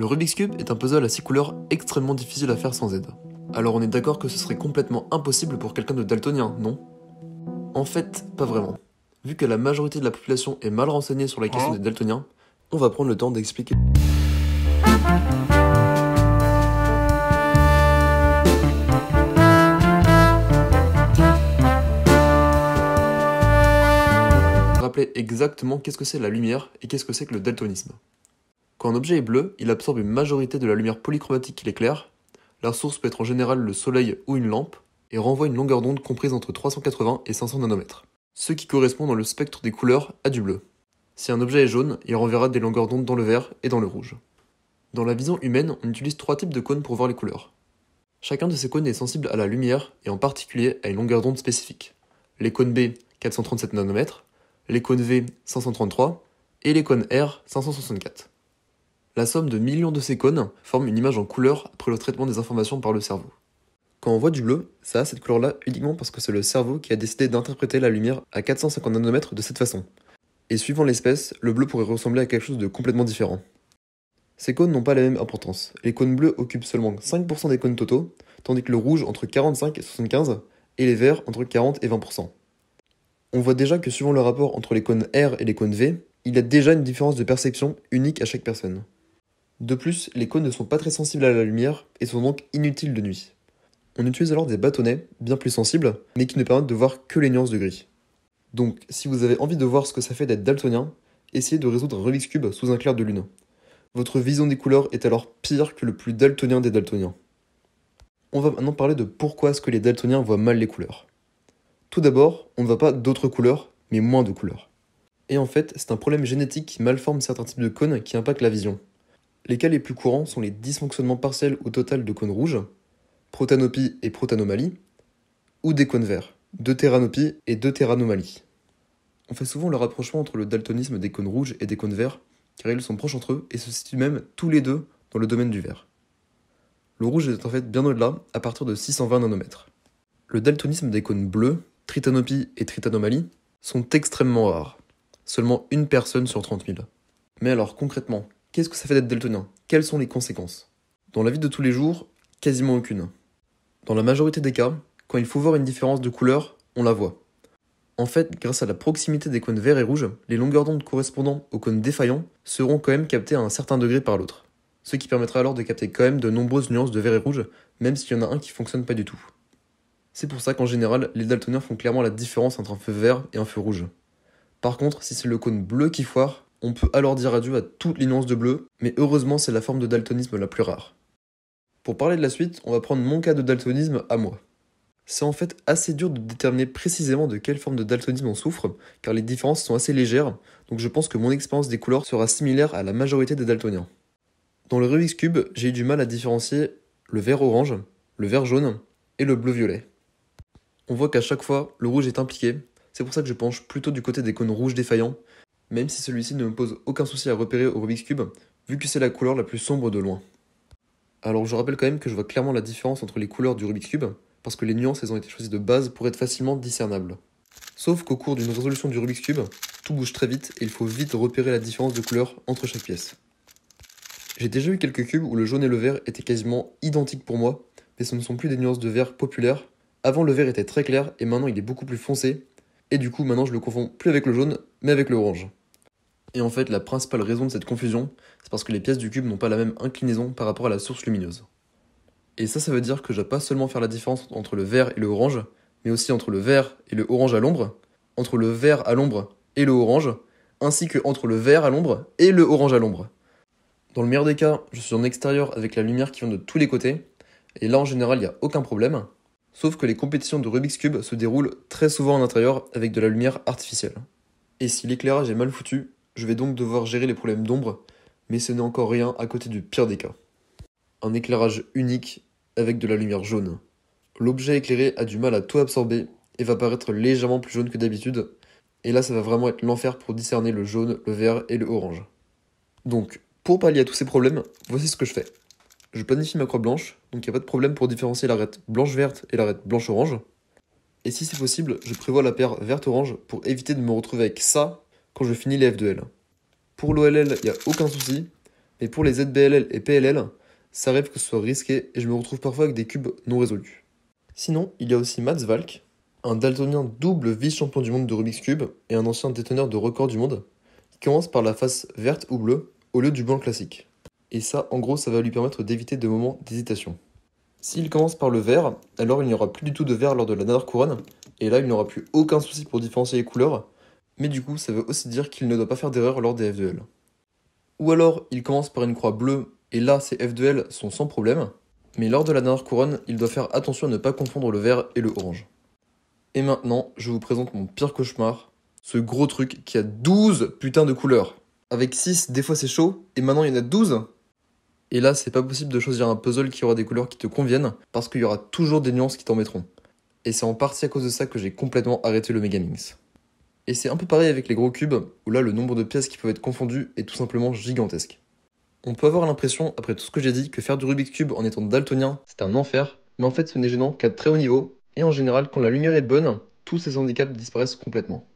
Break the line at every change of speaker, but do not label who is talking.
Le Rubik's Cube est un puzzle à 6 couleurs extrêmement difficile à faire sans aide. Alors on est d'accord que ce serait complètement impossible pour quelqu'un de daltonien, non? En fait, pas vraiment. Vu que la majorité de la population est mal renseignée sur la question des daltoniens, on va prendre le temps d'expliquer. Rappeler exactement qu'est-ce que c'est la lumière et qu'est-ce que c'est que le daltonisme. Quand un objet est bleu, il absorbe une majorité de la lumière polychromatique qui l'éclaire. La source peut être en général le soleil ou une lampe, et renvoie une longueur d'onde comprise entre 380 et 500 nanomètres, ce qui correspond dans le spectre des couleurs à du bleu. Si un objet est jaune, il renverra des longueurs d'onde dans le vert et dans le rouge. Dans la vision humaine, on utilise 3 types de cônes pour voir les couleurs. Chacun de ces cônes est sensible à la lumière et en particulier à une longueur d'onde spécifique. Les cônes B 437 nanomètres, les cônes V 533 et les cônes R 564. La somme de millions de ces cônes forme une image en couleur après le traitement des informations par le cerveau. Quand on voit du bleu, ça a cette couleur-là uniquement parce que c'est le cerveau qui a décidé d'interpréter la lumière à 450 nanomètres de cette façon. Et suivant l'espèce, le bleu pourrait ressembler à quelque chose de complètement différent. Ces cônes n'ont pas la même importance. Les cônes bleus occupent seulement 5% des cônes totaux, tandis que le rouge entre 45 et 75, et les verts entre 40 et 20%. On voit déjà que suivant le rapport entre les cônes R et les cônes V, il y a déjà une différence de perception unique à chaque personne. De plus, les cônes ne sont pas très sensibles à la lumière et sont donc inutiles de nuit. On utilise alors des bâtonnets, bien plus sensibles, mais qui ne permettent de voir que les nuances de gris. Donc, si vous avez envie de voir ce que ça fait d'être daltonien, essayez de résoudre un Rubik's Cube sous un clair de lune. Votre vision des couleurs est alors pire que le plus daltonien des daltoniens. On va maintenant parler de pourquoi est-ce que les daltoniens voient mal les couleurs. Tout d'abord, on ne voit pas d'autres couleurs, mais moins de couleurs. Et en fait, c'est un problème génétique qui malforme certains types de cônes qui impactent la vision. Les cas les plus courants sont les dysfonctionnements partiels ou total de cônes rouges, protanopie et protanomalie, ou des cônes verts, deutéranopie et deutéranomalie. On fait souvent le rapprochement entre le daltonisme des cônes rouges et des cônes verts, car ils sont proches entre eux et se situent même tous les deux dans le domaine du vert. Le rouge est en fait bien au-delà, à partir de 620 nanomètres. Le daltonisme des cônes bleus, tritanopie et tritanomalie, sont extrêmement rares. Seulement une personne sur 30 000. Mais alors concrètement, qu'est-ce que ça fait d'être daltonien? Quelles sont les conséquences? Dans la vie de tous les jours, quasiment aucune. Dans la majorité des cas, quand il faut voir une différence de couleur, on la voit. En fait, grâce à la proximité des cônes verts et rouges, les longueurs d'onde correspondant aux cônes défaillants seront quand même captées à un certain degré par l'autre. Ce qui permettra alors de capter quand même de nombreuses nuances de vert et rouge, même s'il y en a un qui fonctionne pas du tout. C'est pour ça qu'en général, les daltoniens font clairement la différence entre un feu vert et un feu rouge. Par contre, si c'est le cône bleu qui foire, on peut alors dire adieu à toutes les nuances de bleu, mais heureusement c'est la forme de daltonisme la plus rare. Pour parler de la suite, on va prendre mon cas de daltonisme à moi. C'est en fait assez dur de déterminer précisément de quelle forme de daltonisme on souffre, car les différences sont assez légères, donc je pense que mon expérience des couleurs sera similaire à la majorité des daltoniens. Dans le Rubik's Cube, j'ai eu du mal à différencier le vert orange, le vert jaune et le bleu violet. On voit qu'à chaque fois, le rouge est impliqué, c'est pour ça que je penche plutôt du côté des cônes rouges défaillants, même si celui-ci ne me pose aucun souci à repérer au Rubik's Cube, vu que c'est la couleur la plus sombre de loin. Alors je rappelle quand même que je vois clairement la différence entre les couleurs du Rubik's Cube, parce que les nuances elles ont été choisies de base pour être facilement discernables. Sauf qu'au cours d'une résolution du Rubik's Cube, tout bouge très vite et il faut vite repérer la différence de couleur entre chaque pièce. J'ai déjà eu quelques cubes où le jaune et le vert étaient quasiment identiques pour moi, mais ce ne sont plus des nuances de vert populaires. Avant le vert était très clair et maintenant il est beaucoup plus foncé, et du coup maintenant je le confonds plus avec le jaune, mais avec le orange. Et en fait, la principale raison de cette confusion, c'est parce que les pièces du cube n'ont pas la même inclinaison par rapport à la source lumineuse. Et ça veut dire que je vais pas seulement faire la différence entre le vert et le orange, mais aussi entre le vert et le orange à l'ombre, entre le vert à l'ombre et le orange, ainsi que entre le vert à l'ombre et le orange à l'ombre. Dans le meilleur des cas, je suis en extérieur avec la lumière qui vient de tous les côtés, et là en général il n'y a aucun problème, sauf que les compétitions de Rubik's Cube se déroulent très souvent en intérieur avec de la lumière artificielle. Et si l'éclairage est mal foutu, je vais donc devoir gérer les problèmes d'ombre, mais ce n'est encore rien à côté du pire des cas. Un éclairage unique avec de la lumière jaune. L'objet éclairé a du mal à tout absorber et va paraître légèrement plus jaune que d'habitude, et là ça va vraiment être l'enfer pour discerner le jaune, le vert et le orange. Donc, pour pallier à tous ces problèmes, voici ce que je fais. Je planifie ma croix blanche, donc il n'y a pas de problème pour différencier l'arête blanche-verte et l'arête blanche-orange. Et si c'est possible, je prévois la paire verte-orange pour éviter de me retrouver avec ça quand je finis les F2L. Pour l'OLL, il n'y a aucun souci. Mais pour les ZBLL et PLL, ça arrive que ce soit risqué et je me retrouve parfois avec des cubes non résolus. Sinon, il y a aussi Mats Valk, un daltonien double vice-champion du monde de Rubik's Cube et un ancien déteneur de record du monde, qui commence par la face verte ou bleue au lieu du blanc classique. Et ça, en gros, ça va lui permettre d'éviter des moments d'hésitation. S'il commence par le vert, alors il n'y aura plus du tout de vert lors de la dernière couronne, et là il n'aura plus aucun souci pour différencier les couleurs, mais du coup ça veut aussi dire qu'il ne doit pas faire d'erreur lors des F2L. Ou alors il commence par une croix bleue, et là ses F2L sont sans problème, mais lors de la dernière couronne, il doit faire attention à ne pas confondre le vert et le orange. Et maintenant, je vous présente mon pire cauchemar, ce gros truc qui a 12 putains de couleurs. Avec 6, des fois c'est chaud, et maintenant il y en a 12. Et là, c'est pas possible de choisir un puzzle qui aura des couleurs qui te conviennent, parce qu'il y aura toujours des nuances qui t'embêteront. Et c'est en partie à cause de ça que j'ai complètement arrêté le Megaminx. Et c'est un peu pareil avec les gros cubes, où là le nombre de pièces qui peuvent être confondues est tout simplement gigantesque. On peut avoir l'impression, après tout ce que j'ai dit, que faire du Rubik's Cube en étant daltonien, c'est un enfer, mais en fait ce n'est gênant qu'à très haut niveau, et en général, quand la lumière est bonne, tous ces handicaps disparaissent complètement.